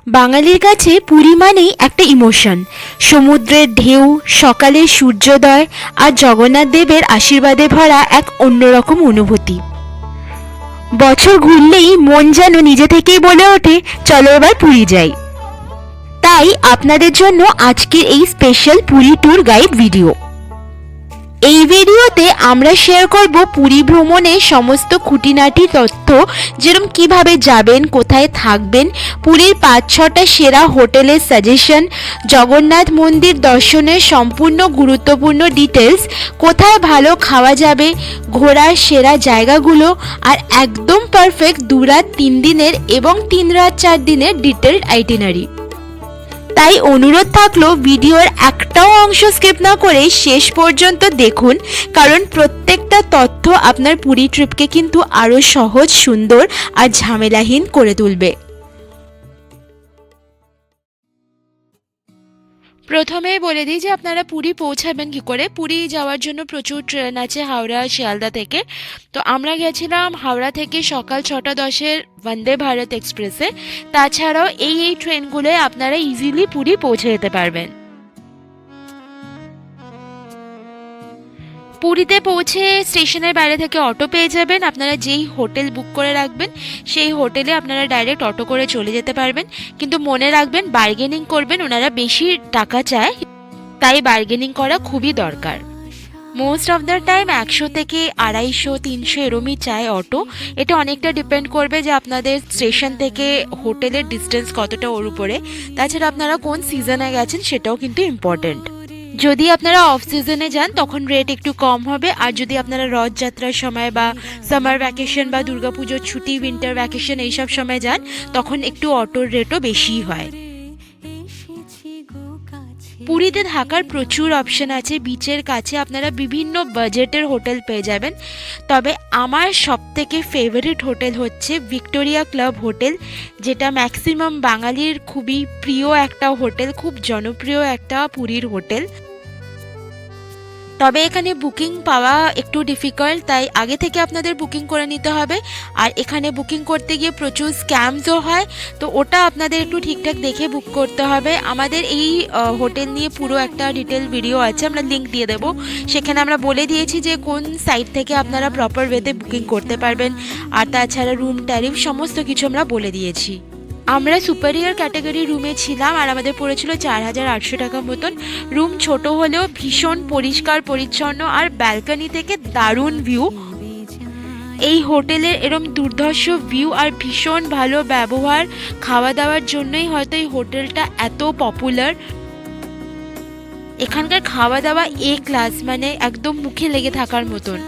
বাঙালির কাছে পুরী মানেই একটা ইমোশন। সমুদ্রের ঢেউ, সকালের সূর্যোদয় আর জগন্নাথ দেবের আশীর্বাদে ভরা এক অন্যরকম অনুভূতি। বছর ঘুরলেই মন যেন নিজে থেকেই বলে ওঠে, চলো এবার পুরী যাই। তাই আপনাদের জন্য আজকের এই special Puri tour guide video. এই ভিডিওতে আমরা শেয়ার করব পুরী ভ্রমণের সমস্ত খুঁটিনাটি তথ্য, যেরকম কিভাবে যাবেন, কোথায় থাকবেন, পুরীর ৫-৬টা সেরা হোটেলের সাজেশন, জগন্নাথ মন্দির দর্শনের সম্পূর্ণ গুরুত্বপূর্ণ ডিটেলস, কোথায় ভালো খাওয়া যাবে, ঘোরার সেরা জায়গাগুলো, আর একদম পারফেক্ট ২ রাত ৩ দিনের এবং ৩ রাত ৪ দিনের ডিটেলড আইটিনারি। তাই অনুরোধ থাকলো ভিডিওর একটাও অংশ স্কিপ না করে শেষ পর্যন্ত দেখুন, কারণ প্রত্যেকটা তথ্য আপনার পুরী ট্রিপকে কিন্তু আরও সহজ, সুন্দর আর ঝামেলাহীন করে তুলবে। প্রথমেই বলে দিই যে আপনারা পুরী পৌঁছাবেন কী করে। পুরী যাওয়ার জন্য প্রচুর ট্রেন আছে হাওড়া, শিয়ালদা থেকে। তো আমরা গেছিলাম হাওড়া থেকে সকাল ৬টা ১০-এর বন্দে ভারত এক্সপ্রেসে। তাছাড়াও এই ট্রেনগুলোয় আপনারা ইজিলি পুরী পৌঁছে যেতে পারবেন। পুরীতে পৌঁছে স্টেশনের বাইরে থেকে অটো পেয়ে যাবেন। আপনারা যেই হোটেল বুক করে রাখবেন সেই হোটেলে আপনারা ডাইরেক্ট অটো করে চলে যেতে পারবেন, কিন্তু মনে রাখবেন বার্গেনিং করবেন, ওনারা বেশি টাকা চায়, তাই বার্গেনিং করা খুবই দরকার। মোস্ট অফ দ্য টাইম ১০০ থেকে ২৫০-৩০০ এরমই চায় অটো। এটা অনেকটা ডিপেন্ড করবে যে আপনাদের স্টেশন থেকে হোটেলের ডিস্টেন্স কতটা ওর উপরে। তাছাড়া আপনারা কোন সিজনে গেছেন সেটাও কিন্তু ইম্পর্টেন্ট। যদি আপনারা অফ সিজনে যান তখন রেট একটু কম হবে, আর যদি আপনারা রথযাত্রার সময় বা সামার ভ্যাকেশন বা দুর্গাপুজোর ছুটি, উইন্টার ভ্যাকেশন এইসব সময় যান তখন একটু অটোর রেটও বেশিই হয়। পুরীতে থাকার প্রচুর অপশন আছে। বিচের কাছে আপনারা বিভিন্ন বাজেটের হোটেল পেয়ে যাবেন, তবে আমার সবথেকে ফেভারিট হোটেল হচ্ছে ভিক্টোরিয়া ক্লাব হোটেল, যেটা ম্যাক্সিমাম বাঙালির খুবই প্রিয় একটা হোটেল, খুব জনপ্রিয় একটা পুরীর হোটেল। তবে এখানে বুকিং পাওয়া একটু ডিফিকাল্ট, তাই আগে থেকে আপনাদের বুকিং করে নিতে হবে। আর এখানে বুকিং করতে গিয়ে প্রচুর স্ক্যামসও হয়, তো ওটা আপনাদের একটু ঠিকঠাক দেখে বুক করতে হবে। আমাদের এই হোটেল নিয়ে পুরো একটা ডিটেল ভিডিও আছে, আমরা লিঙ্ক দিয়ে দেবো। সেখানে আমরা বলে দিয়েছি যে কোন সাইট থেকে আপনারা প্রপার ওয়েতে বুকিং করতে পারবেন, আর তাছাড়া রুম ট্যারিফ সমস্ত কিছু আমরা বলে দিয়েছি। আমরা সুপারিয়র ক্যাটাগরি রুমে ছিলাম আর আমাদের পড়েছিল ৪,৮০০ টাকা মতন। রুম ছোট হলেও ভীষণ পরিষ্কার পরিচ্ছন্ন আর ব্যালকনি থেকে দারুণ ভিউ। এই হোটেলের এরম দুর্ধর্ষ ভিউ আর ভীষণ ভালো ব্যবহার, খাওয়া দাওয়ার জন্যই হয়তো এই হোটেলটা এত পপুলার। এখানকার খাওয়া দাওয়া ক্লাস, মানে একদম মুখে লেগে থাকার মতন।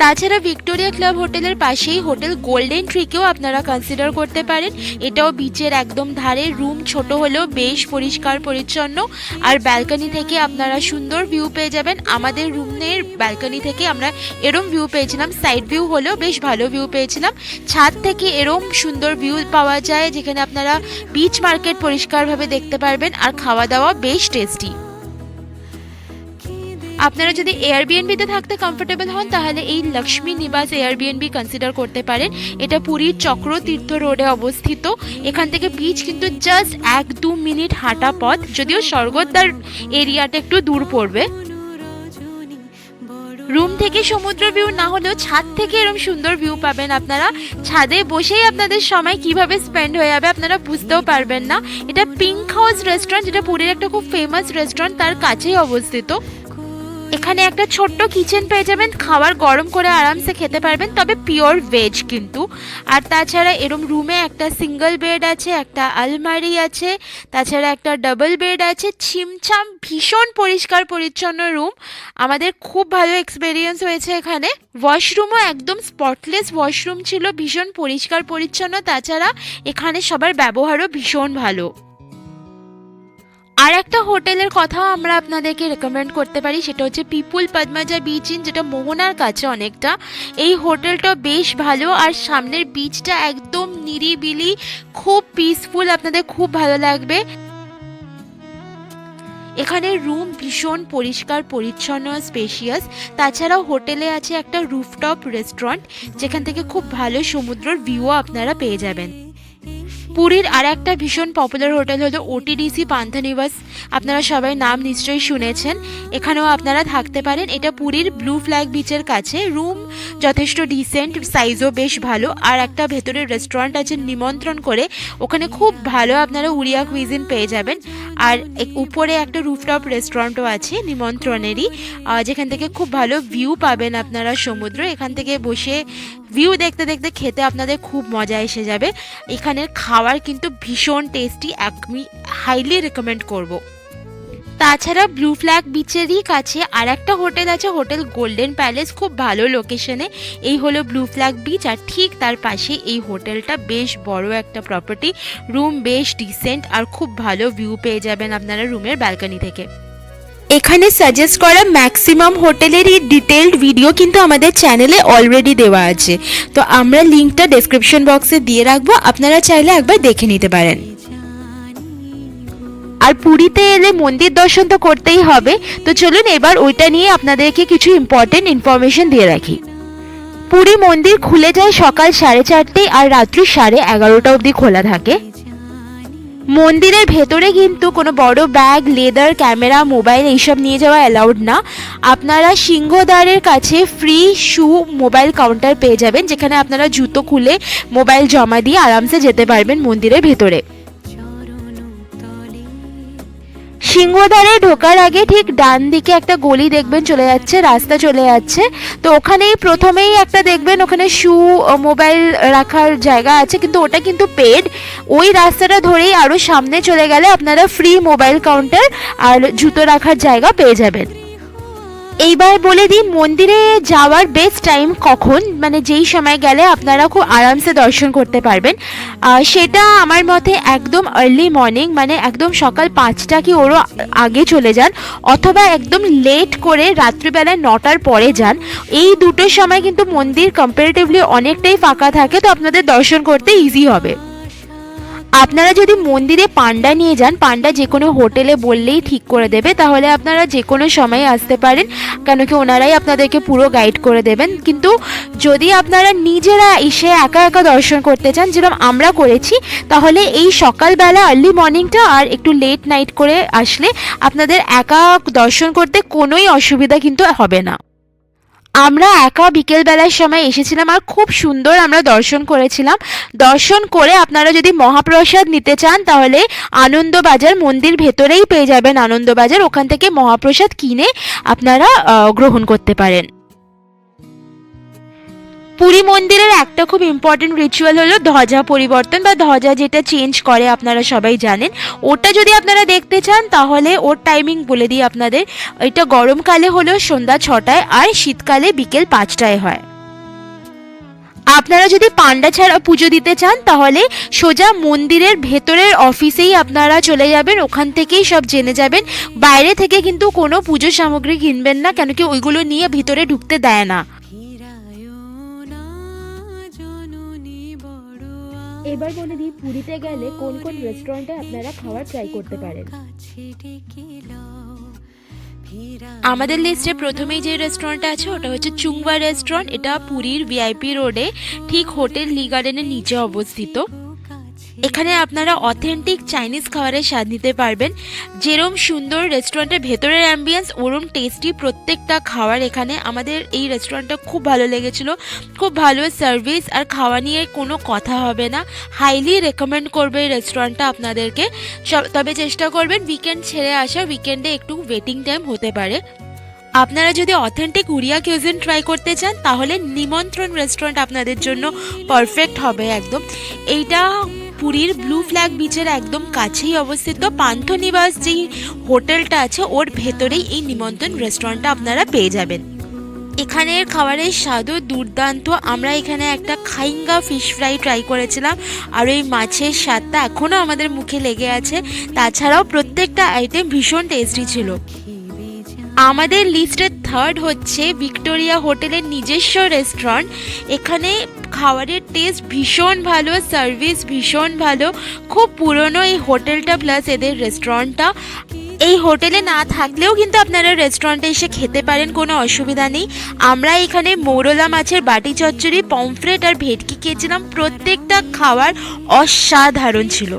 তাছাড়া ভিক্টোরিয়া ক্লাব হোটেলের পাশেই হোটেল গোল্ডেন ট্রিকেও আপনারা কনসিডার করতে পারেন। এটাও বিচের একদম ধারে, রুম ছোট হলেও বেশ পরিষ্কার পরিচ্ছন্ন, আর ব্যালকনি থেকে আপনারা সুন্দর ভিউ পেয়ে যাবেন। আমাদের রুমের ব্যালকনি থেকে আমরা এরম ভিউ পেয়েছিলাম, সাইড ভিউ হলেও বেশ ভালো ভিউ পেয়েছিলাম। ছাদ থেকে এরম সুন্দর ভিউ পাওয়া যায়, যেখানে আপনারা বিচ মার্কেট পরিষ্কারভাবে দেখতে পারবেন, আর খাওয়া দাওয়া বেশ টেস্টি। আপনারা যদি এয়ারবিএনবিতে থাকতে কমফোর্টেবল হন তাহলে এই লক্ষ্মী নিবাস এয়ারবিএনবি কনসিডার করতে পারেন। এটা পুরীর চক্রতীর্থ রোডে অবস্থিত। এখান থেকে বিচ কিন্তু জাস্ট ১-২ মিনিট হাঁটা পথ, যদিও স্বর্গদ্বার এরিয়াটা একটু দূর পড়বে। রুম থেকে সমুদ্র ভিউ না হলেও ছাদ থেকে এরকম সুন্দর ভিউ পাবেন আপনারা। ছাদে বসেই আপনাদের সময় কিভাবে স্পেন্ড হয়ে যাবে আপনারা বুঝতেও পারবেন না। এটা পিঙ্ক হাউস রেস্টুরেন্ট, যেটা পুরীর একটা খুব ফেমাস রেস্টুরেন্ট, তার কাছেই অবস্থিত। এখানে একটা ছোট্ট কিচেন পেয়ে যাবেন, খাবার গরম করে আরামসে খেতে পারবেন, তবে পিওর ভেজ কিন্তু। আর তাছাড়া এরম রুমে একটা সিঙ্গেল বেড আছে, একটা আলমারি আছে, তাছাড়া একটা ডাবল বেড আছে, ছিমছাম ভীষণ পরিষ্কার পরিচ্ছন্ন রুম। আমাদের খুব ভালো এক্সপেরিয়েন্স হয়েছে এখানে। ওয়াশরুমও একদম স্পটলেস ওয়াশরুম ছিল, ভীষণ পরিষ্কার পরিচ্ছন্ন। তাছাড়া এখানে সবার ব্যবহারও ভীষণ ভালো। আর একটা হোটেলের কথাও আমরা আপনাদেরকে রেকমেন্ড করতে পারি, সেটা হচ্ছে পিপুল পদ্মাজা বিচ ইন, যেটা মোহনার কাছে অনেকটা। এই হোটেলটা বেশ ভালো, আর সামনের বিচটা একদম নিরিবিলি, খুব পিসফুল, আপনাদের খুব ভালো লাগবে। এখানে রুম ভীষণ পরিষ্কার পরিচ্ছন্ন, স্পেশিয়াস। তাছাড়াও হোটেলে আছে একটা রুফটপ রেস্টুরেন্ট, যেখান থেকে খুব ভালো সমুদ্রের ভিউও আপনারা পেয়ে যাবেন। পুরীর আর একটা ভীষণ পপুলার হোটেল হলো ওটিডিসি পান্থনিবাস। আপনারা সবাই নাম নিশ্চয়ই শুনেছেন। এখানেও আপনারা থাকতে পারেন। এটা পুরীর ব্লু ফ্ল্যাগ বিচের কাছে। রুম যথেষ্ট ডিসেন্ট, সাইজও বেশ ভালো। আর একটা ভেতরের রেস্টুরেন্ট আছে নিমন্ত্রণ করে, ওখানে খুব ভালো আপনারা উড়িয়া কুইজিন পেয়ে যাবেন। আর উপরে একটা রুফটপ রেস্টুরেন্টও আছে নিমন্ত্রণেরই, যেখান থেকে খুব ভালো ভিউ পাবেন আপনারা সমুদ্র। এখান থেকে বসে ভিউ দেখতে দেখতে খেতে আপনাদের খুব মজা এসে যাবে। এখানের খাবার কিন্তু ভীষণ টেস্টি, আমি হাইলি রেকমেন্ড করব। তাছাড়া ব্লু ফ্ল্যাগ বিচেরই কাছে আর একটা হোটেল আছে, হোটেল গোল্ডেন প্যালেস, খুব ভালো লোকেশনে। এই হলো ব্লু ফ্ল্যাগ বিচ, আর ঠিক তার পাশে এই হোটেলটা। বেশ বড় একটা প্রপার্টি, রুম বেশ ডিসেন্ট, আর খুব ভালো ভিউ পেয়ে যাবেন আপনারা রুমের ব্যালকনি থেকে। এখানে সাজেস্ট করা ম্যাক্সিমাম হোটেলেরই ডিটেলড ভিডিও কিন্তু আমাদের চ্যানেলে অলরেডি দেওয়া আছে, তো আমরা লিঙ্কটা ডেসক্রিপশন বক্সে দিয়ে রাখবো, আপনারা চাইলে একবার দেখে নিতে পারেন। আর পুরীতে এলে মন্দির দর্শন তো করতেই হবে, তো চলুন এবার ওইটা নিয়ে আপনাদেরকে কিছু ইম্পর্টেন্ট ইনফরমেশন দিয়ে রাখি। পুরী মন্দির খুলে যায় সকাল 4:30 আর রাত্রি 11:30 অবধি খোলা থাকে। মন্দিরের ভেতরে কিন্তু কোনো বড় ব্যাগ, লেদার, ক্যামেরা, মোবাইল এইসব নিয়ে যাওয়া অ্যালাউড না। আপনারা সিংহদ্বারের কাছে ফ্রি শু মোবাইল কাউন্টার পেয়ে যাবেন, যেখানে আপনারা জুতো খুলে মোবাইল জমা দিয়ে আরামসে যেতে পারবেন মন্দিরের ভেতরে। সিংহদ্বারে ঢোকার আগে ঠিক ডান দিকে একটা গলি দেখবেন চলে যাচ্ছে, রাস্তা চলে যাচ্ছে, তো ওখানেই প্রথমেই একটা দেখবেন ওখানে শু মোবাইল রাখার জায়গা আছে, কিন্তু ওটা কিন্তু পেড। ওই রাস্তাটা ধরেই আরও সামনে চলে গেলে আপনারা ফ্রি মোবাইল কাউন্টার আর জুতো রাখার জায়গা পেয়ে যাবেন। এইবার বলে দিই মন্দিরে যাওয়ার বেস্ট টাইম কখন, মানে যেই সময় গেলে আপনারা খুব আরামসে দর্শন করতে পারবেন। সেটা আমার মতে একদম আর্লি মর্নিং, মানে একদম সকাল 5টা কি ওরও আগে চলে যান, অথবা একদম লেট করে রাত্রিবেলায় 9টার পরে যান। এই দুটো সময় কিন্তু মন্দির কম্পারেটিভলি অনেকটাই ফাঁকা থাকে, তো আপনাদের দর্শন করতে ইজি হবে। আপনারা যদি মন্দিরে পান্ডা নিয়ে যান, পান্ডা যে কোনো হোটেলে বললেই ঠিক করে দেবে, তাহলে আপনারা যে কোনো সময় আসতে পারেন, কেন কি ওনারাই আপনাদেরকে পুরো গাইড করে দেবেন। কিন্তু যদি আপনারা নিজেরা এসে একা একা দর্শন করতে চান, যেরকম আমরা করেছি, তাহলে এই সকালবেলা আর্লি মর্নিংটা আর একটু লেট নাইট করে আসলে আপনাদের একা দর্শন করতে কোনোই অসুবিধা কিন্তু হবে না। আমরা একা বিকেলবেলার সময় এসেছিলাম আর খুব সুন্দর আমরা দর্শন করেছিলাম। দর্শন করে আপনারা যদি মহাপ্রসাদ নিতে চান, তাহলে আনন্দবাজার মন্দির ভেতরেই পেয়ে যাবেন আনন্দবাজার, ওখান থেকে মহাপ্রসাদ কিনে আপনারা গ্রহণ করতে পারেন। পুরী মন্দিরের একটা খুব ইম্পর্টেন্ট রিচুয়াল হলো ধ্বজা পরিবর্তন, বা ধ্বজা যেটা চেঞ্জ করে আপনারা সবাই জানেন। ওটা যদি আপনারা দেখতে চান তাহলে ওর টাইমিং বলে দিই আপনাদের। এটা গরমকালে হলো সন্ধ্যা 6টায়, আর শীতকালে বিকেল 5টায় হয়। আপনারা যদি পান্ডা ছাড়া পুজো দিতে চান, তাহলে সোজা মন্দিরের ভেতরের অফিসেই আপনারা চলে যাবেন, ওখান থেকেই সব জেনে যাবেন। বাইরে থেকে কিন্তু কোনো পুজো সামগ্রী কিনবেন না, কেন কি ওইগুলো নিয়ে ভিতরে ঢুকতে দেয় না। এবার বলে দিই পুরীতে গেলে কোন কোন রেস্টুরেন্টে আপনারা খাবার ট্রাই করতে পারেন। আমাদের লিস্টে প্রথমেই যে রেস্টুরেন্টটা আছে ওটা হচ্ছে চুংবা রেস্টুরেন্ট। এটা পুরীর ভিআইপি রোডে ঠিক হোটেল লি গার্ডেনের নিচে অবস্থিত। এখানে আপনারা অথেন্টিক চাইনিজ খাবারের স্বাদ নিতে পারবেন। যেরম সুন্দর রেস্টুরেন্টের ভেতরের অ্যাম্বিয়েন্স, ওরম টেস্টি প্রত্যেকটা খাবার এখানে। আমাদের এই রেস্টুরেন্টটা খুব ভালো লেগেছিল, খুব ভালো সার্ভিস, আর খাওয়া নিয়ে কোনো কথা হবে না। হাইলি রেকমেন্ড করবে এই রেস্টুরেন্টটা আপনাদেরকে। তবে চেষ্টা করবেন উইকেন্ড ছেড়ে আসা, উইকেন্ডে একটু ওয়েটিং টাইম হতে পারে। আপনারা যদি অথেন্টিক উড়িয়া কিউজিন ট্রাই করতে চান, তাহলে নিমন্ত্রণ রেস্টুরেন্ট আপনাদের জন্য পারফেক্ট হবে একদম। এইটা পুরীর ব্লু ফ্ল্যাগ বিচের একদম কাছেই অবস্থিত। পান্থনিবাস যেই হোটেলটা আছে ওর ভেতরেই এই নিমন্ত্রণ রেস্টুরেন্টটা আপনারা পেয়ে যাবেন। এখানের খাবারের স্বাদও দুর্দান্ত। আমরা এখানে একটা খাইঙ্গা ফিশ ফ্রাই ট্রাই করেছিলাম, আর ওই মাছের স্বাদটা এখনও আমাদের মুখে লেগে আছে। তাছাড়াও প্রত্যেকটা আইটেম ভীষণ টেস্টি ছিল। আমাদের লিস্টের থার্ড হচ্ছে ভিক্টোরিয়া হোটেলের নিজস্ব রেস্টুরেন্ট। এখানে খাবারের টেস্ট ভীষণ ভালো, সার্ভিস ভীষণ ভালো। খুব পুরনো এই হোটেলটা প্লাস এদের রেস্টুরেন্টটা। এই হোটেলে না থাকলেও কিন্তু আপনারা রেস্টুরেন্টে এসে খেতে পারেন, কোনো অসুবিধা নেই। আমরা এখানে মৌরলা মাছের বাটি চচ্চড়ি, পমফ্রেট আর ভেটকি খেয়েছিলাম, প্রত্যেকটা খাবার অসাধারণ ছিল।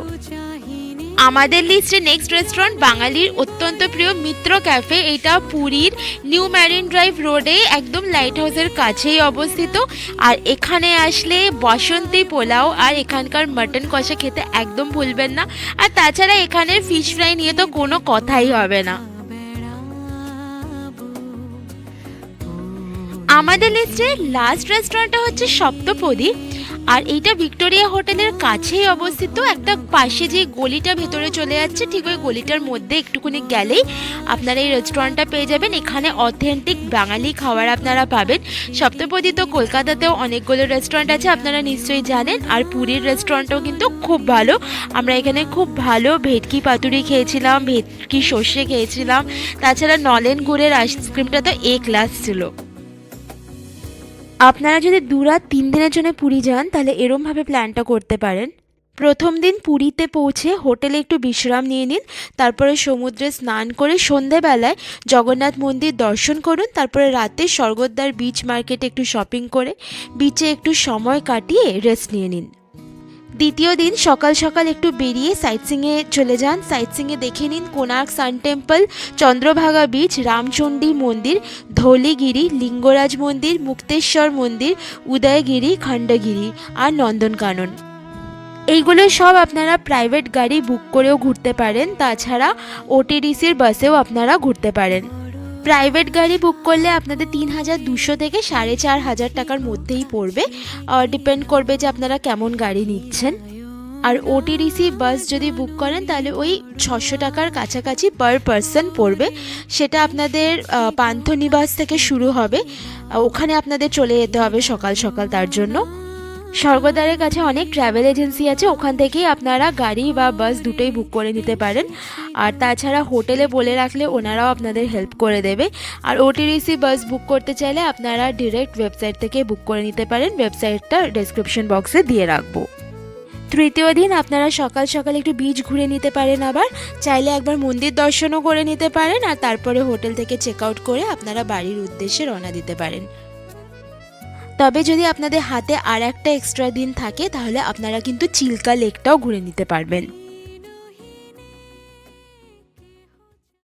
আমাদের লিস্টে নেক্সট রেস্টুরেন্ট বাঙালির অত্যন্ত প্রিয় মিত্র ক্যাফে। এটা পুরীর নিউ ম্যারিন ড্রাইভ রোডে একদম লাইট হাউসের কাছেই অবস্থিত। আর এখানে আসলে বাসন্তী পোলাও আর এখানকার মাটন কষা খেতে একদম ভুলবেন না। আর তাছাড়া এখানের ফিশ ফ্রাই নিয়ে তো কোনো কথাই হবে না। আমাদের লিস্টে লাস্ট রেস্টুরেন্টটা হচ্ছে সপ্তপদী। আর এইটা ভিক্টোরিয়া হোটেলের কাছেই অবস্থিত। একটা পাশে যে গলিটা ভেতরে চলে যাচ্ছে, ঠিক ওই গলিটার মধ্যে একটুখানি গেলেই আপনারা এই রেস্টুরেন্টটা পেয়ে যাবেন। এখানে অথেন্টিক বাঙালি খাবার আপনারা পাবেন। সপ্তপদী তো কলকাতাতেও অনেকগুলো রেস্টুরেন্ট আছে, আপনারা নিশ্চয়ই জানেন। আর পুরীর রেস্টুরেন্টও কিন্তু খুব ভালো। আমরা এখানে খুব ভালো ভেটকি পাতুরি খেয়েছিলাম, ভেটকি সর্ষে খেয়েছিলাম। তাছাড়া নলেন গুড়ের আইসক্রিমটা তো এ ক্লাস ছিল। আপনারা যদি 2 রাত 3 দিনের জন্য পুরী যান তাহলে এরমভাবে প্ল্যানটা করতে পারেন। প্রথম দিন পুরীতে পৌঁছে হোটেলে একটু বিশ্রাম নিয়ে নিন, তারপরে সমুদ্রে স্নান করে সন্ধেবেলায় জগন্নাথ মন্দির দর্শন করুন। তারপরে রাতে স্বর্গদ্বার বিচ মার্কেটে একটু শপিং করে বিচে একটু সময় কাটিয়ে রেস্ট নিয়ে নিন। দ্বিতীয় দিন সকাল সকাল একটু বেরিয়ে সাইটসিংয়ে চলে যান। সাইটসিংয়ে দেখে নিন কোণার্ক সান টেম্পল, চন্দ্রভাগা বিচ, রামচণ্ডী মন্দির, ধৌলিগিরি, লিঙ্গরাজ মন্দির, মুক্তেশ্বর মন্দির, উদয়গিরি, খণ্ডগিরি আর নন্দনকানন। এইগুলো সব আপনারা প্রাইভেট গাড়ি বুক করেও ঘুরতে পারেন। তাছাড়া ওটিডিসির বাসেও আপনারা ঘুরতে পারেন। প্রাইভেট গাড়ি বুক করলে আপনাদের 3200 থেকে 4500 টাকার মধ্যেই পড়বে। ডিপেন্ড করবে যে আপনারা কেমন গাড়ি নিচ্ছেন। আর ওটিডিসি বাস যদি বুক করেন তাহলে ওই 600 টাকার কাছাকাছি পার পারসন পড়বে। সেটা আপনাদের পান্থনিবাস থেকে শুরু হবে, ওখানে আপনাদের চলে যেতে হবে সকাল সকাল। তার জন্য স্বর্গদ্বারের কাছে অনেক ট্রাভেল এজেন্সি আছে, ওখান থেকেই আপনারা গাড়ি বা বাস দুটোই বুক করে নিতে পারেন। আর তাছাড়া হোটেলে বলে রাখলে ওনারাও আপনাদের হেল্প করে দেবে। আর ওটিডিসি বাস বুক করতে চাইলে আপনারা ডিরেক্ট ওয়েবসাইট থেকে বুক করে নিতে পারেন, ওয়েবসাইটটা ডেসক্রিপশন বক্সে দিয়ে রাখবো। তৃতীয় দিন আপনারা সকাল সকাল একটু বিচ ঘুরে নিতে পারেন, আবার চাইলে একবার মন্দির দর্শনও করে নিতে পারেন। আর তারপরে হোটেল থেকে চেক আউট করে আপনারা বাড়ির উদ্দেশ্যে রওনা দিতে পারেন। তবে যদি আপনাদের হাতে আর একটা এক্সট্রা দিন থাকে তাহলে আপনারা কিন্তু চিল্কা লেকটাও ঘুরে নিতে পারবেন।